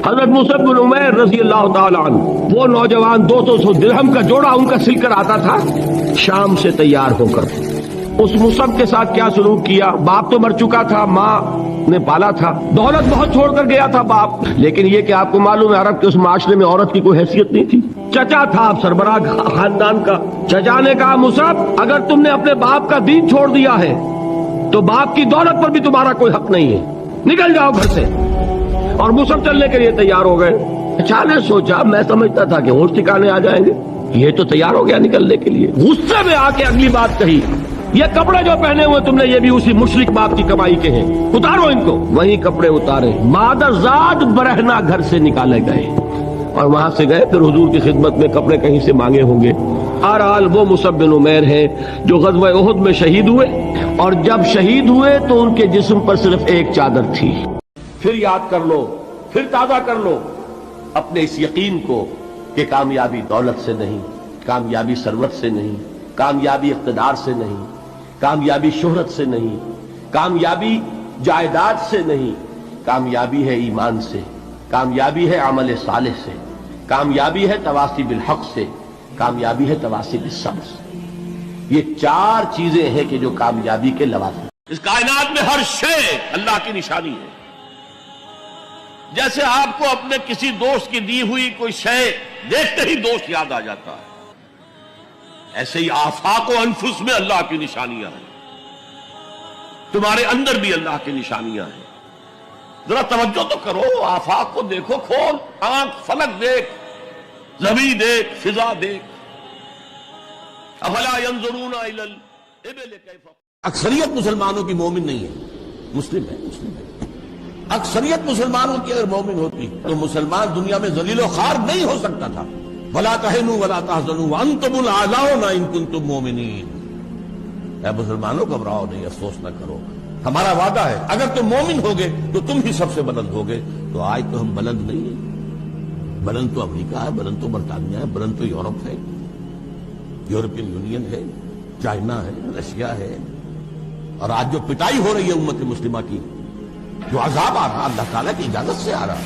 حضرت مصعب بن عمیر رضی اللہ تعالیٰ عنہ، وہ نوجوان 200 درہم کا جوڑا ان کا سل کر آتا تھا شام سے تیار ہو کر۔ اس مصعب کے ساتھ کیا سلوک کیا؟ باپ تو مر چکا تھا، ماں نے پالا تھا، دولت بہت چھوڑ کر گیا تھا باپ، لیکن یہ کہ آپ کو معلوم ہے عرب کے اس معاشرے میں عورت کی کوئی حیثیت نہیں تھی۔ چچا تھا آپ سربراہ خاندان کا، چچا نے کہا مصعب اگر تم نے اپنے باپ کا دین چھوڑ دیا ہے تو باپ کی دولت پر بھی تمہارا کوئی حق نہیں ہے، نکل جاؤ گھر سے۔ اور مصعب چلنے کے لیے تیار ہو گئے۔ چچا نے سوچا، میں سمجھتا تھا کہ ہوش ٹھکانے آ جائیں گے، یہ تو تیار ہو گیا نکلنے کے لیے، غصے میں آ کے اگلی بات کہی، یہ کپڑے جو پہنے ہوئے تم نے یہ بھی اسی مشرک باپ کی کمائی کے ہیں، اتارو ان کو۔ وہی کپڑے اتارے، مادرزاد برہنہ گھر سے نکالے گئے اور وہاں سے گئے، پھر حضور کی خدمت میں کپڑے کہیں سے مانگے ہوں گے۔ بہرحال وہ مصعب بن عمیر ہیں جو غزوہ احد میں شہید ہوئے، اور جب شہید ہوئے تو ان کے جسم پر صرف ایک چادر تھی۔ پھر یاد کر لو، پھر تازہ کر لو اپنے اس یقین کو کہ کامیابی دولت سے نہیں، کامیابی ثروت سے نہیں، کامیابی اقتدار سے نہیں، کامیابی شہرت سے نہیں، کامیابی جائیداد سے نہیں، کامیابی ہے ایمان سے، کامیابی ہے عمل صالح سے، کامیابی ہے تواصی بالحق سے، کامیابی ہے تواصی بالصبر سے۔ یہ چار چیزیں ہیں کہ جو کامیابی کے لوازم۔ اس کائنات میں ہر شے اللہ کی نشانی ہے۔ جیسے آپ کو اپنے کسی دوست کی دی ہوئی کوئی شے دیکھتے ہی دوست یاد آ جاتا ہے، ایسے ہی آفاق و انفس میں اللہ کی نشانیاں ہیں، تمہارے اندر بھی اللہ کی نشانیاں ہیں۔ ذرا توجہ تو کرو، آفاق کو دیکھو، کھول آنکھ، فلک دیکھ، زمین دیکھ، فضا دیکھ۔ افلا ينظرون الى الابل كيف۔ اکثریت مسلمانوں کی مومن نہیں ہے، مسلم ہے، اکثریت مسلمانوں کی اگر مومن ہوتی تو مسلمان دنیا میں ذلیل و خوار نہیں ہو سکتا تھا۔ وَلَا تَهِنُوا وَلَا تَحْزَنُوا وَأَنْتُمُ الْأَعْلَوْنَ إِن كُنتُم مُؤْمِنِينَ۔ اے مسلمانوں گھبراؤ نہیں، افسوس نہ کرو، ہمارا وعدہ ہے اگر تم مومن ہوگے تو تم ہی سب سے بلند ہوگے۔ تو آج تو ہم بلند نہیں ہیں، بلند تو امریکہ ہے، بلند تو برطانیہ ہے، بلند تو یورپ ہے، یورپین یونین ہے، چائنا ہے، رشیا ہے۔ اور آج جو پٹائی ہو رہی ہے امت مسلمہ کی، جو عذاب آ رہا اللہ تعالیٰ کی اجازت سے آ رہا،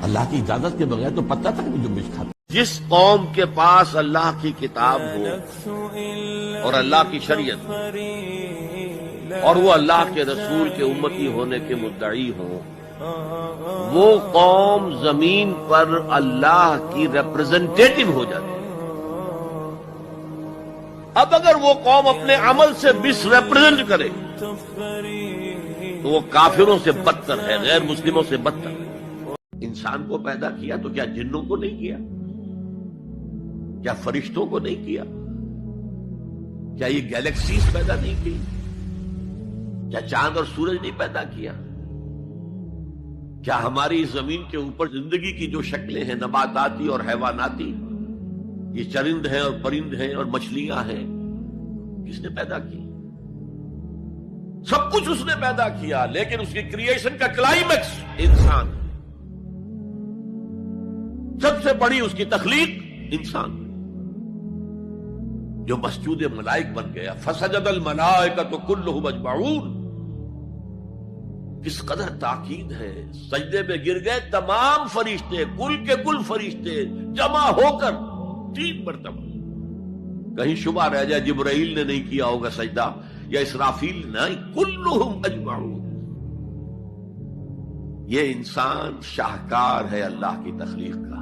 اللہ کی اجازت کے بغیر تو پتہ تک بھی جنبش کھاتا۔ جس قوم کے پاس اللہ کی کتاب ہو اور اللہ کی شریعت اور وہ اللہ کے رسول کے امتی ہونے کے مدعی ہوں، وہ قوم زمین پر اللہ کی ریپرزنٹیٹو ہو جاتی ہے۔ اب اگر وہ قوم اپنے عمل سے مس ریپرزینٹ کرے تو وہ کافروں سے بدتر ہے، غیر مسلموں سے بدتر ہے۔ انسان کو پیدا کیا تو کیا جنوں کو نہیں کیا؟ کیا فرشتوں کو نہیں کیا؟ کیا یہ گیلیکسیز پیدا نہیں کی؟ کیا چاند اور سورج نہیں پیدا کیا؟ کیا ہماری زمین کے اوپر زندگی کی جو شکلیں ہیں، نباتاتی اور حیواناتی، یہ چرند ہیں اور پرند ہیں اور مچھلیاں ہیں، کس نے پیدا کی؟ سب کچھ اس نے پیدا کیا، لیکن اس کی کریشن کا کلائمیکس انسان، سب سے بڑی اس کی تخلیق انسان، جو مسجود ملائک بن گیا۔ فسجد الملائکۃ کلھم اجمعون، کس قدر تاکید ہے، سجدے میں گر گئے تمام فرشتے، کل کے کل فرشتے جمع ہو کر 3 مرتبہ۔ کہیں شبہ رہ جائے جبرائیل نے نہیں کیا ہوگا سجدہ یا اسرافیل، نہیں، کلھم اجمعون۔ یہ انسان شاہکار ہے اللہ کی تخلیق کا۔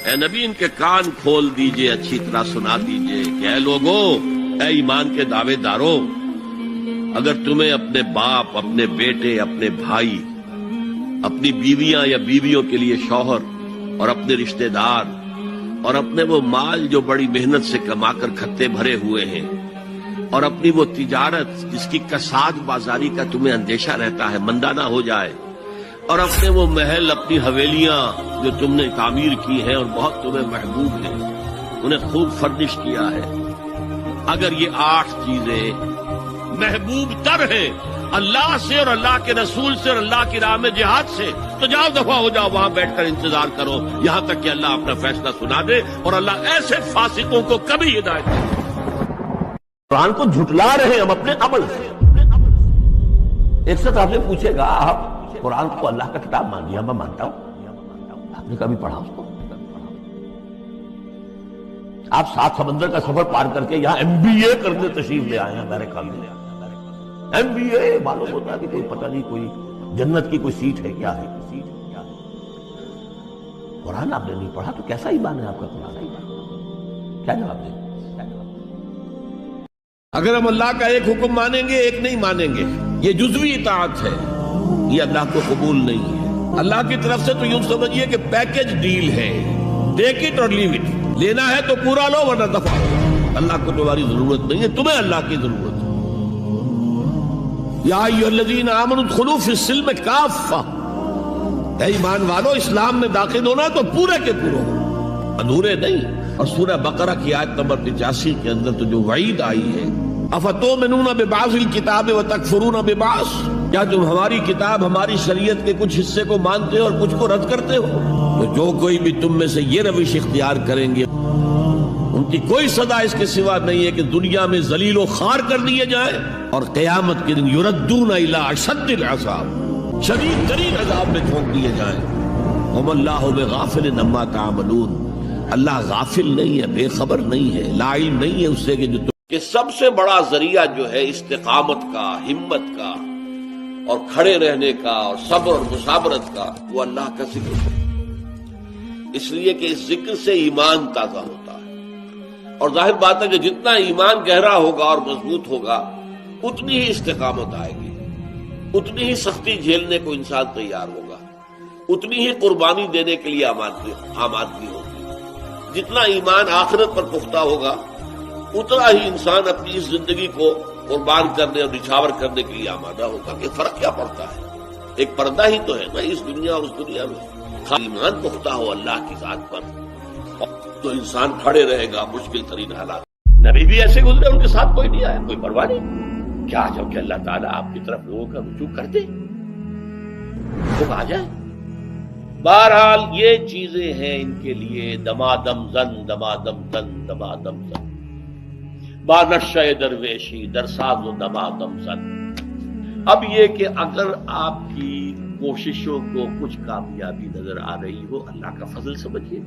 اے نبی ان کے کان کھول دیجئے، اچھی طرح سنا دیجئے کہ اے لوگوں، اے ایمان کے دعوے داروں، اگر تمہیں اپنے باپ، اپنے بیٹے، اپنے بھائی، اپنی بیویاں یا بیویوں کے لیے شوہر اور اپنے رشتہ دار اور اپنے وہ مال جو بڑی محنت سے کما کر کھتے بھرے ہوئے ہیں، اور اپنی وہ تجارت جس کی کساد بازاری کا تمہیں اندیشہ رہتا ہے مندہ نہ ہو جائے، اور اپنے وہ محل، اپنی حویلیاں جو تم نے تعمیر کی ہیں اور بہت تمہیں محبوب ہیں، انہیں خوب فرنش کیا ہے، اگر یہ 8 چیزیں محبوب تر ہیں اللہ سے اور اللہ کے رسول سے اور اللہ کی راہ میں جہاد سے، تو جاؤ دفعہ ہو جاؤ، وہاں بیٹھ کر انتظار کرو یہاں تک کہ اللہ اپنا فیصلہ سنا دے، اور اللہ ایسے فاسقوں کو کبھی ہدایت نہیں۔ قرآن کو جھٹلا رہے ہم اپنے عمل سے۔ ایک سے آپ سے پوچھے گا، آپ قرآن کو اللہ کا کتاب مان لیا، میں مانتا ہوں، آپ نے کبھی پڑھا اس کو؟ آپ 7 سمندر کا سفر پار کر کے یہاں MBA کرنے تشریف لے آئے ہیں امریکہ میں۔ MBA معلوم ہوتا ہے کہ کوئی پتہ نہیں، کوئی جنت کی کوئی سیٹ ہے، کیا ہے قرآن آپ نے نہیں پڑھا تو کیسا ایمان ہے آپ کا قرآن؟ کیا جواب دیں؟ اگر ہم اللہ کا ایک حکم مانیں گے، ایک نہیں مانیں گے، یہ جزوی اطاعت ہے، یہ اللہ کو قبول نہیں ہے۔ اللہ کی طرف سے تو یوں سمجھیے کہ پیکج ڈیل ہے، ٹیک اٹ اور لیو اٹ، لینا ہے تو پورا لو ورنہ دفع ہو۔ اللہ کو تمہاری ضرورت نہیں ہے، تمہیں اللہ کی ضرورت ہے۔ یا ایھا الذین آمنوا ادخلوا فی السلم کافہ، اے ایمان والو اسلام میں داخل ہونا تو پورے کے پورے ہو، ادھورے نہیں۔ اور سورہ بقرہ کی آیت نمبر 85 کے اندر تو جو وعید آئی ہے، افتؤمنون ببعض الکتاب وتکفرون ببعض، کیا تم ہماری کتاب، ہماری شریعت کے کچھ حصے کو مانتے ہو اور کچھ کو رد کرتے ہو؟ تو جو کوئی بھی تم میں سے یہ روش اختیار کریں گے، ان کی کوئی سزا اس کے سوا نہیں ہے کہ دنیا میں ذلیل و خوار کر دیے جائیں، اور قیامت کے دن یردون الی اشد العذاب، شدید ترین عذاب میں جھونک دیے جائیں۔ وما اللہ بغافل عما تعملون، اللہ غافل نہیں ہے، بے خبر نہیں ہے، لا علم نہیں ہے اس سے کہ سب سے بڑا ذریعہ جو ہے استقامت کا، ہمت کا اور کھڑے رہنے کا اور صبر اور مصابرت کا، وہ اللہ کا ذکر ہے۔ اس لیے کہ اس ذکر سے ایمان تازہ ہوتا ہے، اور ظاہر بات ہے کہ جتنا ایمان گہرا ہوگا اور مضبوط ہوگا اتنی ہی استقامت آئے گی، اتنی ہی سختی جھیلنے کو انسان تیار ہوگا، اتنی ہی قربانی دینے کے لیے آمادگی ہوگی۔ جتنا ایمان آخرت پر پختہ ہوگا اتنا ہی انسان اپنی اس زندگی کو قربان کرنے اور نچھاور کرنے کے لیے آمادہ ہوگا۔ کہ فرق کیا پڑتا ہے؟ ایک پردہ ہی تو ہے نا اس دنیا اور اس دنیا میں۔ ایمان پختہ ہو اللہ کی ذات پر تو انسان کھڑے رہے گا مشکل ترین حالات۔ نبی بھی ایسے گزرے، ان کے ساتھ کوئی نہیں آیا، کوئی پرواہ نہیں۔ کیا جب کہ اللہ تعالیٰ آپ کی طرف لوگوں کا رجوع کر دے، لوگ آ جائیں۔ بہرحال یہ چیزیں ہیں ان کے لیے دمادم زن، دمادم زن، دمادم زن، بانشہ درویشی درساز و دمادم زن۔ اب یہ کہ اگر آپ کی کوششوں کو کچھ کامیابی نظر آ رہی ہو، اللہ کا فضل سمجھیے،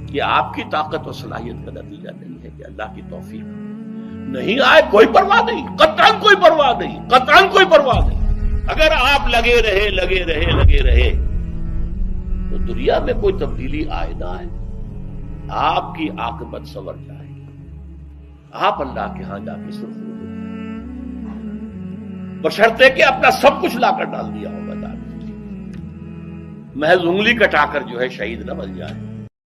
کہ آپ کی طاقت و صلاحیت کا نتیجہ نہیں ہے، کہ اللہ کی توفیق نہیں آئے کوئی پرواہ نہیں، قطعاً کوئی پرواہ نہیں، قطعاً کوئی پرواہ نہیں۔ اگر آپ لگے رہے تو دنیا میں کوئی تبدیلی آئے نہ آئے، آپ کی عاقبت سنور جائے گی، آپ اللہ کے ہاں جا کے سرخرو ہو جائیں، بشرطے کہ اپنا سب کچھ لا کر ڈال دیا ہو میدان میں، محض انگلی کٹا کر جو ہے شہید نہ بن جائے۔